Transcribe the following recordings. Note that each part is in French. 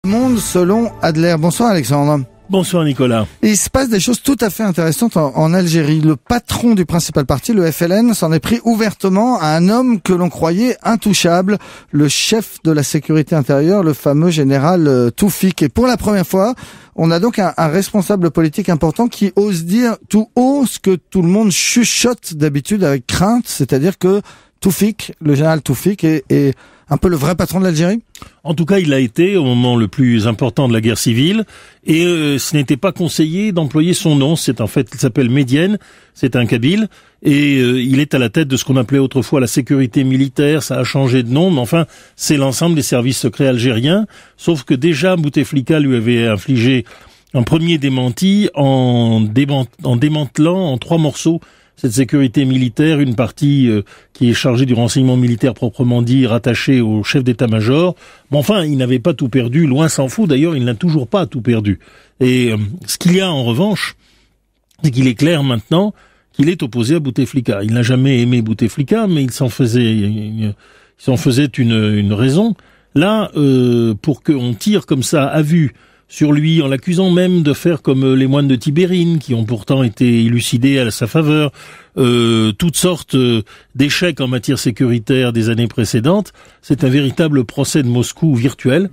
Monde selon Adler. Bonsoir Alexandre. Bonsoir Nicolas. Il se passe des choses tout à fait intéressantes en Algérie. Le patron du principal parti, le FLN, s'en est pris ouvertement à un homme que l'on croyait intouchable, le chef de la sécurité intérieure, le fameux général Toufik. Et pour la première fois, on a donc un responsable politique important qui ose dire tout haut ce que tout le monde chuchote d'habitude avec crainte, c'est-à-dire que Toufik, le général Toufik, est un peu le vrai patron de l'Algérie. En tout cas, il l'a été au moment le plus important de la guerre civile, et ce n'était pas conseillé d'employer son nom. Il s'appelle Médienne, c'est un Kabyle, et il est à la tête de ce qu'on appelait autrefois la sécurité militaire. Ça a changé de nom, mais enfin, c'est l'ensemble des services secrets algériens. Sauf que déjà, Bouteflika lui avait infligé un premier démenti en démantelant en 3 morceaux cette sécurité militaire, une partie qui est chargée du renseignement militaire proprement dit, rattachée au chef d'état-major. Mais enfin, il n'avait pas tout perdu, loin s'en faut. D'ailleurs, il n'a toujours pas tout perdu. Et ce qu'il y a en revanche, c'est qu'il est clair maintenant qu'il est opposé à Bouteflika. Il n'a jamais aimé Bouteflika, mais il s'en faisait une raison. Là, pour qu'on tire comme ça à vue sur lui, en l'accusant même de faire comme les moines de Tibérine, qui ont pourtant été élucidés à sa faveur, toutes sortes d'échecs en matière sécuritaire des années précédentes. C'est un véritable procès de Moscou virtuel,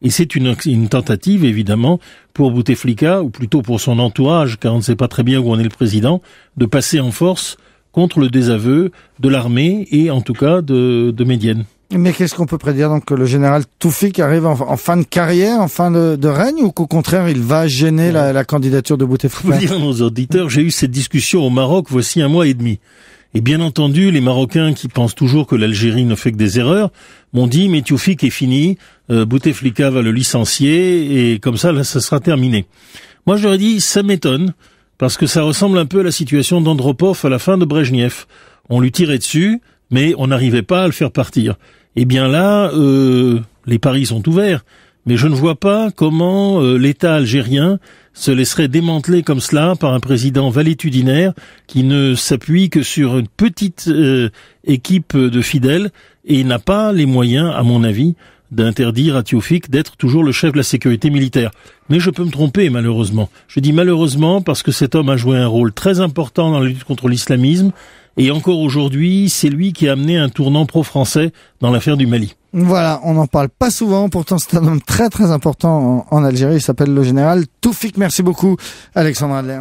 et c'est une tentative, évidemment, pour Bouteflika, ou plutôt pour son entourage, car on ne sait pas très bien où en est le président, de passer en force contre le désaveu de l'armée, et en tout cas de Médienne. Mais qu'est-ce qu'on peut prédire donc, que le général Toufik arrive en fin de carrière, en fin de règne, ou qu'au contraire il va gêner la candidature de Bouteflika? Je veux dire à nos auditeurs, j'ai eu cette discussion au Maroc voici 1 mois et demi. Et bien entendu, les Marocains qui pensent toujours que l'Algérie ne fait que des erreurs m'ont dit mais Toufik est fini, Bouteflika va le licencier et comme ça là ça sera terminé. Moi j'aurais dit ça m'étonne parce que ça ressemble un peu à la situation d'Andropov à la fin de Brejnev. On lui tirait dessus, mais on n'arrivait pas à le faire partir. Eh bien là, les paris sont ouverts, mais je ne vois pas comment l'État algérien se laisserait démanteler comme cela par un président valétudinaire qui ne s'appuie que sur une petite équipe de fidèles et n'a pas les moyens, à mon avis, d'interdire à Toufik d'être toujours le chef de la sécurité militaire. Mais je peux me tromper, malheureusement. Je dis malheureusement parce que cet homme a joué un rôle très important dans la lutte contre l'islamisme. Et encore aujourd'hui, c'est lui qui a amené un tournant pro-français dans l'affaire du Mali. Voilà, on n'en parle pas souvent, pourtant c'est un homme très très important en Algérie, il s'appelle le général Toufik. Merci beaucoup Alexandre Adler.